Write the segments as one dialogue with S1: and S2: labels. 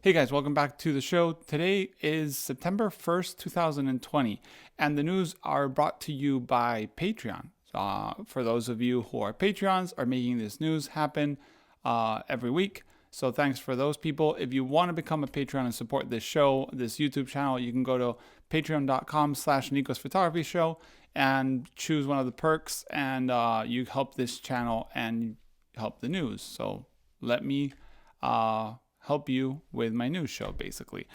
S1: Hey guys, welcome back to the show. Today is September 1st, 2020, and the news are brought to you by Patreon. For those of you who are Patreons, are making this news happen every week. So thanks for those people. If you want to become a Patreon and support this show, this YouTube channel, you can go to patreon.com/nicosphotographyshow and choose one of the perks, and you help this channel and help the news. So let me help you with my news show, basically.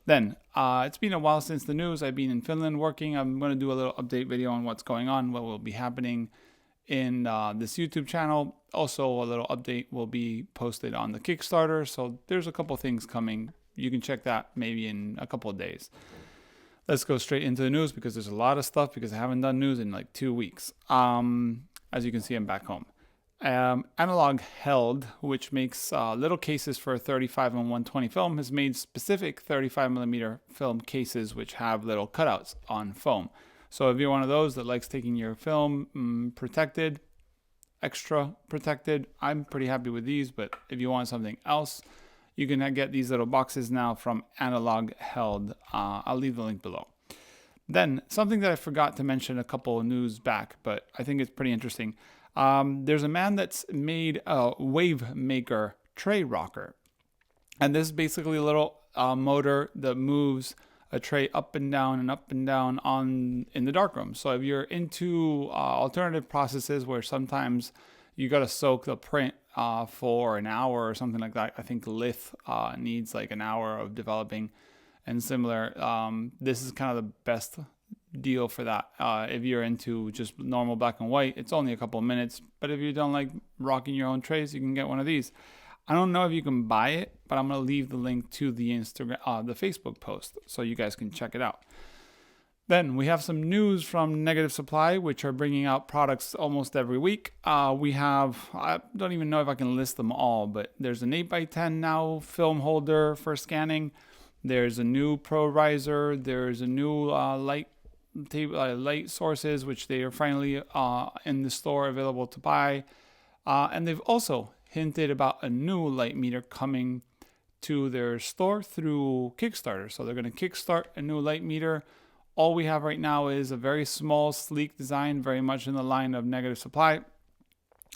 S1: Then, it's been a while since the news. I've been in Finland working. I'm going to do a little update video on what's going on, what will be happening in this YouTube channel. Also, a little update will be posted on the Kickstarter. So there's a couple things coming. You can check that maybe in a couple of days. Let's go straight into the news because there's a lot of stuff because I haven't done news in like 2 weeks. As you can see, I'm back home. Analogheld, which makes little cases for 35 and 120 film, has made specific 35mm film cases which have little cutouts on foam. So if you're one of those that likes taking your film protected, extra protected, I'm pretty happy with these. But if you want something else, you can get these little boxes now from Analogheld. I'll leave the link below. Then something that I forgot to mention a couple of news back, but I think it's pretty interesting. There's a man that's made a Wavemaker tray rocker. And this is basically a little motor that moves a tray up and down in the darkroom. So if you're into alternative processes where sometimes you got to soak the print for an hour or something like that. I think Lydith needs like an hour of developing and similar. This is kind of the best deal for that. If you're into just normal black and white, it's only a couple of minutes. But if you don't like rocking your own trays, you can get one of these. I don't know if you can buy it, but I'm gonna leave the link to the the Facebook post so you guys can check it out. Then we have some news from Negative Supply, which are bringing out products almost every week. We have, I don't even know if I can list them all, but there's an 8x10 now film holder for scanning. There's a new Pro Riser. There's a new light sources, which they are finally in the store available to buy. And they've also hinted about a new light meter coming to their store through Kickstarter. So they're going to kickstart a new light meter. All we have right now is a very small, sleek design, very much in the line of Negative Supply.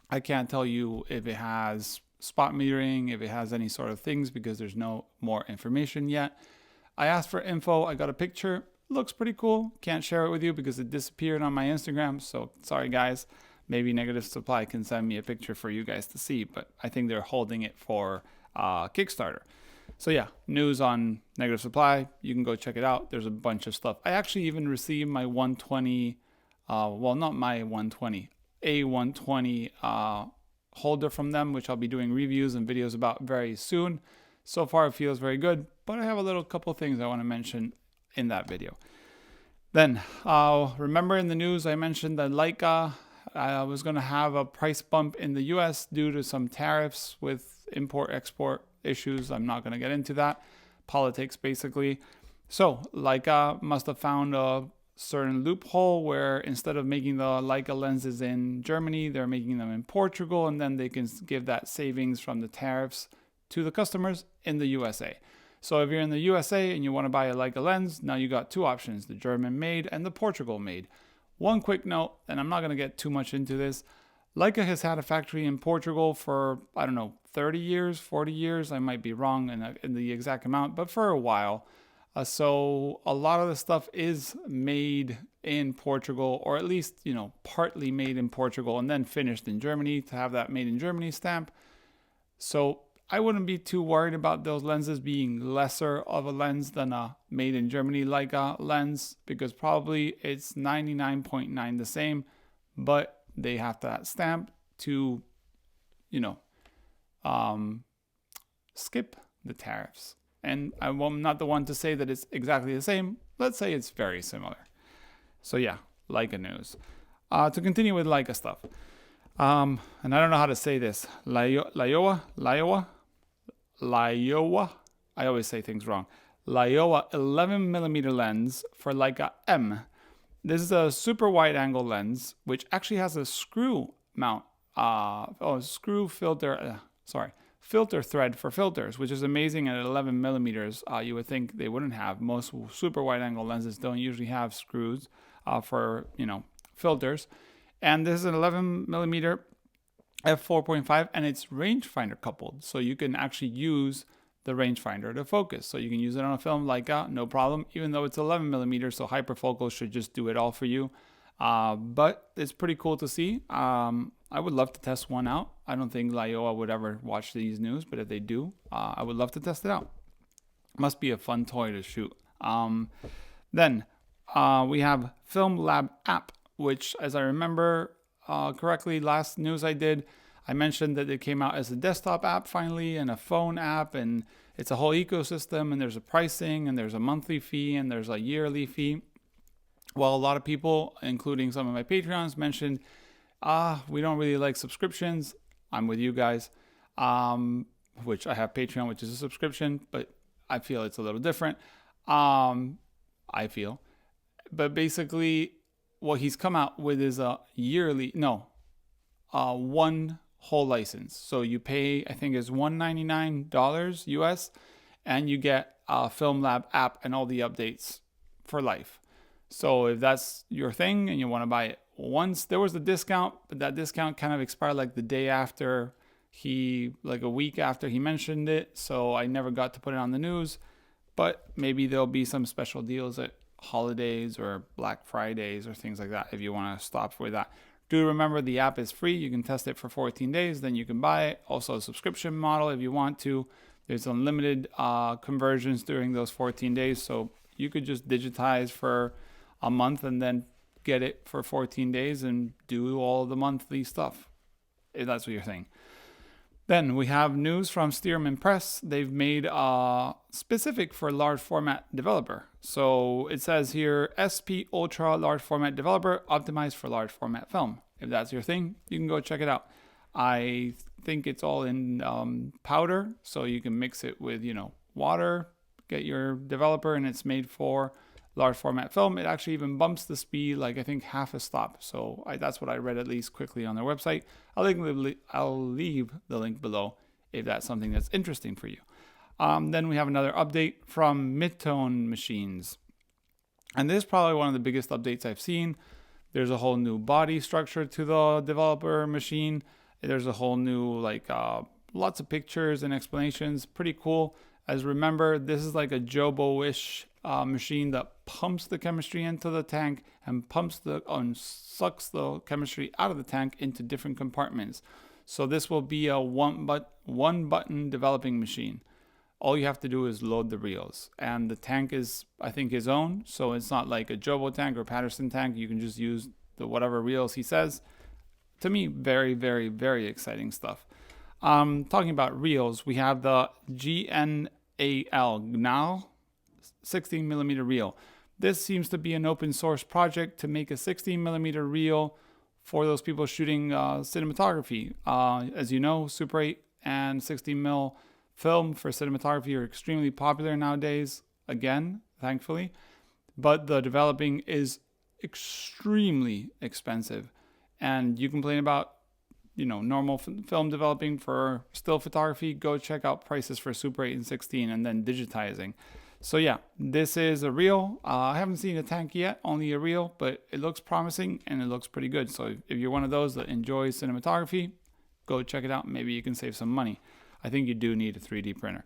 S1: I can't tell you if it has spot metering, if it has any sort of things, because there's no more information yet. I asked for info. I got a picture. Looks pretty cool. Can't share it with you because it disappeared on my Instagram. So sorry guys. Maybe Negative Supply can send me a picture for you guys to see. But I think they're holding it for Kickstarter. So yeah, news on Negative Supply. You can go check it out. There's a bunch of stuff. I actually even received my 120. Well, not my 120. A 120 holder from them, which I'll be doing reviews and videos about very soon. So far it feels very good. But I have a little couple of things I want to mention in that video. Then remember in the news I mentioned that Leica was going to have a price bump in the US due to some tariffs with import-export issues. I'm not going to get into that. Politics, basically. So Leica must have found a certain loophole where instead of making the Leica lenses in Germany, they're making them in Portugal, and then they can give that savings from the tariffs to the customers in the USA. So if you're in the USA and you want to buy a Leica lens, now you got two options, the German made and the Portugal made. One quick note, and I'm not going to get too much into this. Leica has had a factory in Portugal for, I don't know, 30 years, 40 years. I might be wrong in the exact amount, but for a while. So a lot of the stuff is made in Portugal, or at least, partly made in Portugal and then finished in Germany to have that made in Germany stamp. So I wouldn't be too worried about those lenses being lesser of a lens than a made in Germany Leica lens, because probably it's 99.9 the same, but they have that stamp to, skip the tariffs. And I'm not the one to say that it's exactly the same. Let's say it's very similar. So yeah, Leica news. To continue with Leica stuff. And I don't know how to say this. Lyowa. I always say things wrong. Lyowa 11mm lens for Leica M. This is a super wide angle lens, which actually has a screw mount, screw filter, filter thread for filters, which is amazing at 11 millimeters. You would think they wouldn't have. Most super wide angle lenses don't usually have screws for, filters. And this is an 11 millimeter f4.5, and it's rangefinder coupled. So you can actually use the rangefinder to focus. So you can use it on a film Leica, no problem, even though it's 11 millimeters. So hyperfocal should just do it all for you. But it's pretty cool to see. I would love to test one out. I don't think Lyowa would ever watch these news, but if they do, I would love to test it out. Must be a fun toy to shoot. Then we have Film Lab app, which, as I remember correctly, last news I did, I mentioned that it came out as a desktop app finally and a phone app, and it's a whole ecosystem, and there's a pricing, and there's a monthly fee, and there's a yearly fee. Well, a lot of people, including some of my Patreons, mentioned, we don't really like subscriptions. I'm with you guys, which I have Patreon, which is a subscription, but I feel it's a little different. But basically what he's come out with is a one whole license. So you pay, I think it's $199 US, and you get a Film Lab app and all the updates for life. So if that's your thing and you want to buy it once, there was a discount, but that discount kind of expired like the day after like a week after he mentioned it. So I never got to put it on the news, but maybe there'll be some special deals at holidays or Black Fridays or things like that if you want to stop with that. Do remember the app is free. You can test it for 14 days, then you can buy it. Also a subscription model if you want to. There's unlimited conversions during those 14 days. So you could just digitize for a month and then get it for 14 days and do all the monthly stuff, if that's what you're saying. Then we have news from Steerman Press. They've made specific for large format developer. So it says here, SP Ultra large format developer optimized for large format film. If that's your thing, you can go check it out. I think it's all in powder, so you can mix it with, water, get your developer, and it's made for large format film. It actually even bumps the speed like I think half a stop. So that's what I read at least quickly on their website. I'll leave the link below if that's something that's interesting for you. Then we have another update from Midtone Machines. And this is probably one of the biggest updates I've seen. There's a whole new body structure to the developer machine. There's a whole new, lots of pictures and explanations. Pretty cool. As remember, this is like a Jobo-ish machine that pumps the chemistry into the tank and sucks the chemistry out of the tank into different compartments. So this will be a one button developing machine. All you have to do is load the reels, and the tank is, I think, his own. So it's not like a Jobo tank or Patterson tank. You can just use the whatever reels he says. To me, very, very, very exciting stuff. Talking about reels, we have the GNAL 16 millimeter reel. This seems to be an open source project to make a 16 millimeter reel for those people shooting cinematography. As you know, Super 8 and 16 mil film for cinematography are extremely popular nowadays, again, thankfully, but the developing is extremely expensive. And you complain about normal film developing for still photography, go check out prices for Super 8 and 16 and then digitizing. So yeah, this is a reel. I haven't seen a tank yet, only a reel, but it looks promising and it looks pretty good. So if you're one of those that enjoys cinematography, go check it out. Maybe you can save some money. I think you do need a 3D printer.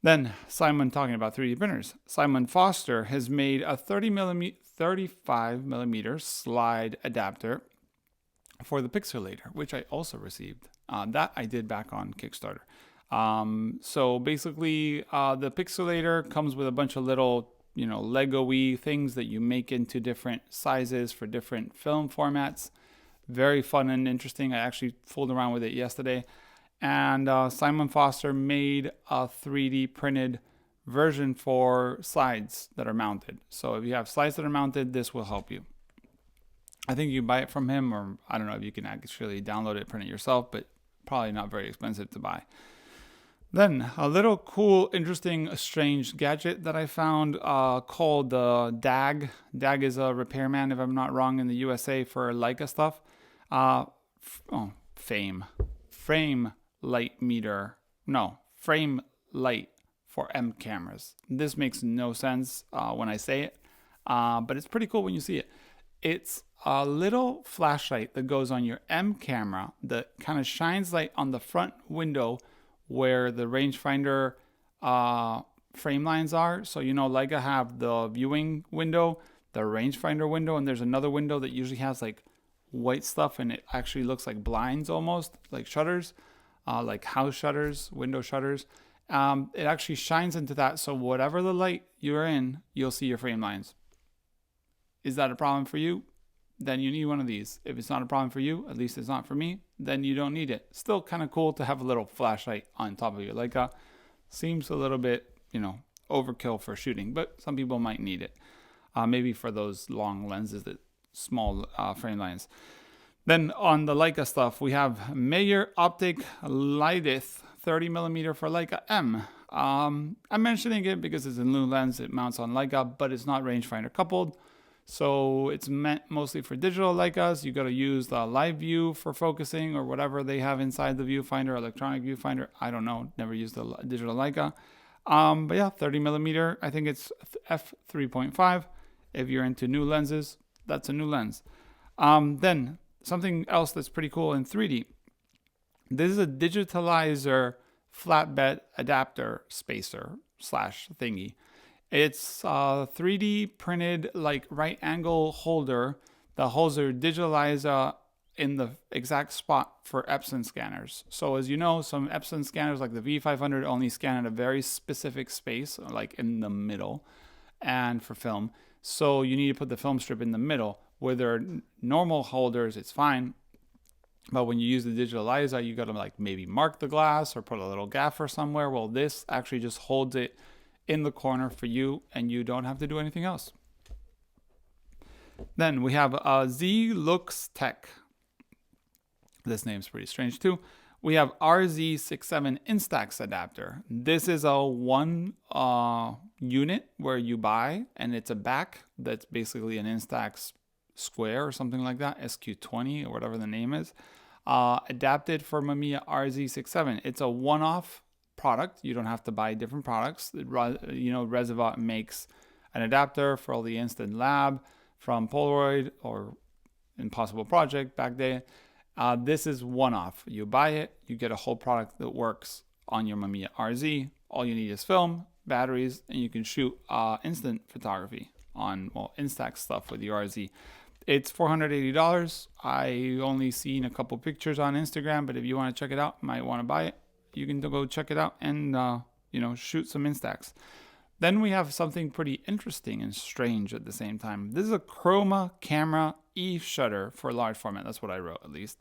S1: Then Simon, talking about 3D printers, Simon Foster has made a 35 millimeter slide adapter for the Pixelator, which I also received. That I did back on Kickstarter. So basically, the Pixelator comes with a bunch of little, Lego-y things that you make into different sizes for different film formats. Very fun and interesting. I actually fooled around with it yesterday. And Simon Foster made a 3D printed version for slides that are mounted. So if you have slides that are mounted, this will help you. I think you buy it from him, or I don't know if you can actually download it, print it yourself, but probably not very expensive to buy. Then a little cool, interesting, strange gadget that I found called the DAG. DAG is a repairman, if I'm not wrong, in the USA for Leica stuff. Frame Lightmeter frame light for M cameras. This makes no sense when I say it, but it's pretty cool when you see it. It's a little flashlight that goes on your M camera that kind of shines light on the front window where the rangefinder frame lines are. So, Leica have the viewing window, the rangefinder window, and there's another window that usually has like white stuff and it actually looks like blinds almost, like shutters, like house shutters, window shutters. It actually shines into that. So whatever the light you're in, you'll see your frame lines. Is that a problem for you? Then you need one of these. If it's not a problem for you, at least it's not for me, then you don't need it. Still kind of cool to have a little flashlight on top of your Leica. Seems a little bit, overkill for shooting, but some people might need it. Maybe for those long lenses, that small frame lines. Then on the Leica stuff, we have Meyer Optik Lydith 30mm for Leica M. I'm mentioning it because it's a new lens. It mounts on Leica, but it's not rangefinder coupled. So it's meant mostly for digital Leicas. You got to use the live view for focusing or whatever they have inside the viewfinder, electronic viewfinder. I don't know. Never used the digital Leica. But yeah, 30mm. I think it's f3.5. If you're into new lenses, that's a new lens. Then something else that's pretty cool in 3D. This is a Digitaliza Flatbed adapter spacer / thingy. It's a 3D printed like right angle holder that holds your Digitaliza in the exact spot for Epson scanners. So as you know, some Epson scanners like the V500 only scan at a very specific space, like in the middle, and for film. So you need to put the film strip in the middle. Where there are normal holders, it's fine. But when you use the Digitaliza, you got to like maybe mark the glass or put a little gaffer somewhere. Well, this actually just holds it in the corner for you and you don't have to do anything else. Then we have Zluxtech. This name's pretty strange too. We have RZ67 Instax adapter. This is a one unit where you buy, and it's a back that's basically an Instax square or something like that, SQ20 or whatever the name is, adapted for Mamiya RZ67. It's a one-off product. You don't have to buy different products. Reservoir makes an adapter for all the Instant Lab from Polaroid or Impossible Project back then. This is one-off. You buy it, you get a whole product that works on your Mamiya RZ. All you need is film, batteries, and you can shoot instant photography on Instax stuff with your RZ. It's $480. I only seen a couple pictures on Instagram, but if you want to check it out, might want to buy it. You can go check it out and shoot some Instax. Then we have something pretty interesting and strange at the same time. This is a Chroma Camera E shutter for large format. That's what I wrote, at least.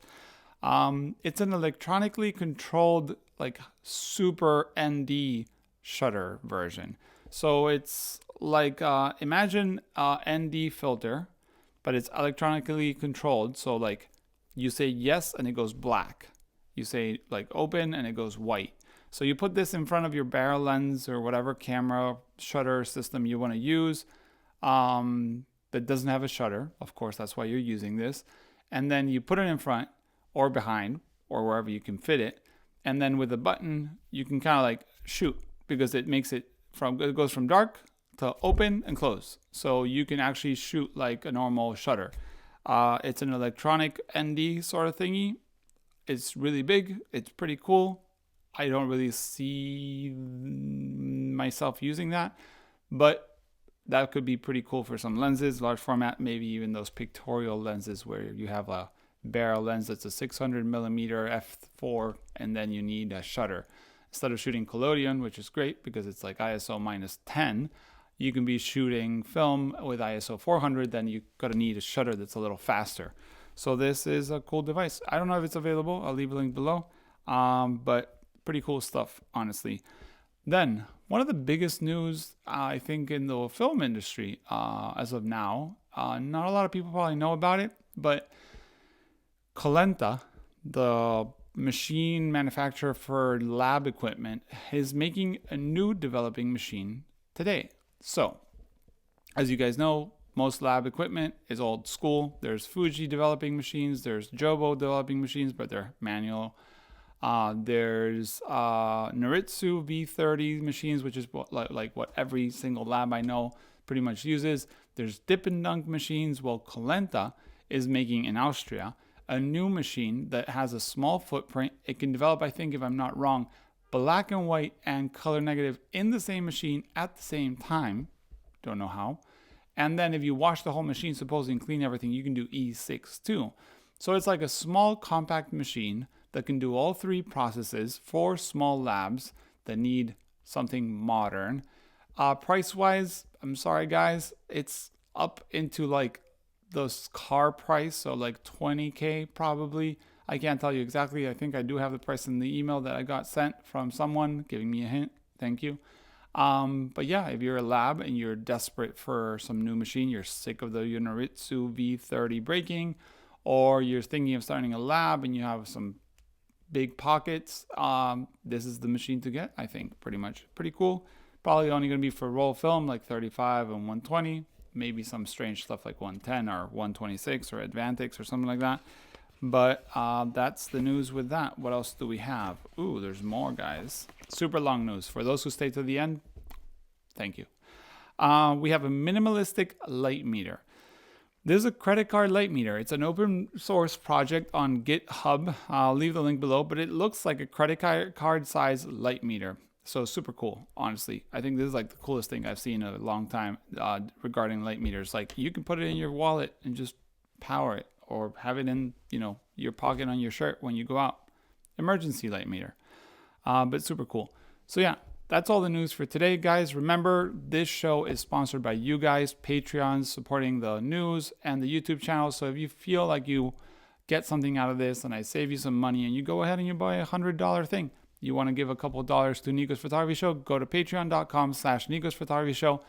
S1: It's an electronically controlled, like super ND shutter version. So it's like imagine ND filter, but it's electronically controlled. So like you say yes and it goes black. You say like open and it goes white. So you put this in front of your barrel lens or whatever camera shutter system you want to use that doesn't have a shutter. Of course, that's why you're using this. And then you put it in front or behind or wherever you can fit it. And then with a button, you can kind of like shoot because it goes from dark to open and close. So you can actually shoot like a normal shutter. It's an electronic ND sort of thingy. It's really big. It's pretty cool. I don't really see myself using that, but that could be pretty cool for some lenses, large format, maybe even those pictorial lenses where you have a barrel lens that's a 600mm f4 and then you need a shutter. Instead of shooting collodion, which is great because it's like ISO -10, you can be shooting film with ISO 400, then you're gonna need a shutter that's a little faster. So this is a cool device. I don't know if it's available. I'll leave a link below, but pretty cool stuff, honestly. Then, one of the biggest news, I think, in the film industry as of now, not a lot of people probably know about it, but Kolenta, the machine manufacturer for lab equipment, is making a new developing machine today. So, as you guys know, most lab equipment is old school. There's Fuji developing machines, there's Jobo developing machines, but they're manual. There's Noritsu V30 machines, which is like what every single lab I know pretty much uses. There's dip and dunk machines. Well, Kolenta is making in Austria a new machine that has a small footprint. It can develop, I think, if I'm not wrong, black and white and color negative in the same machine at the same time. Don't know how. And then if you wash the whole machine, supposedly, and clean everything, you can do E6 too. So it's like a small compact machine that can do all three processes for small labs that need something modern. Price-wise, I'm sorry guys, it's up into like those car price, so like 20K probably. I can't tell you exactly. I think I do have the price in the email that I got sent from someone giving me a hint. Thank you. But yeah, if you're a lab and you're desperate for some new machine, you're sick of the Noritsu V30 breaking, or you're thinking of starting a lab and you have some big pockets, this is the machine to get, I think. Pretty cool. Probably only going to be for roll film like 35 and 120, maybe some strange stuff like 110 or 126 or Advantix or something like that. But that's the news with that. What else do we have? Ooh, there's more, guys. Super long news. For those who stay to the end, thank you. We have a Minimalistic Lightmeter. This is a credit card light meter. It's an open source project on GitHub. I'll leave the link below, but it looks like a credit card size light meter. So super cool, honestly. I think this is like the coolest thing I've seen in a long time regarding light meters. Like you can put it in your wallet and just power it, or have it in, your pocket on your shirt when you go out. Emergency light meter. But super cool. So yeah, that's all the news for today, guys. Remember, this show is sponsored by you guys, Patreons supporting the news and the YouTube channel. So if you feel like you get something out of this and I save you some money and you go ahead and you buy $100 thing, you want to give a couple of dollars to Nico's Photography Show, go to patreon.com/Nico's Photography Show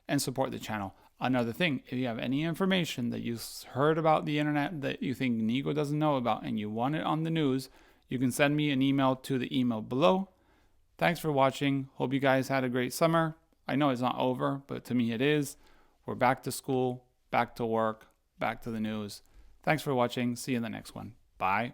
S1: and support the channel. Another thing, if you have any information that you heard about the internet that you think Nico doesn't know about and you want it on the news, you can send me an email to the email below. Thanks for watching. Hope you guys had a great summer. I know it's not over, but to me it is. We're back to school, back to work, back to the news. Thanks for watching. See you in the next one. Bye.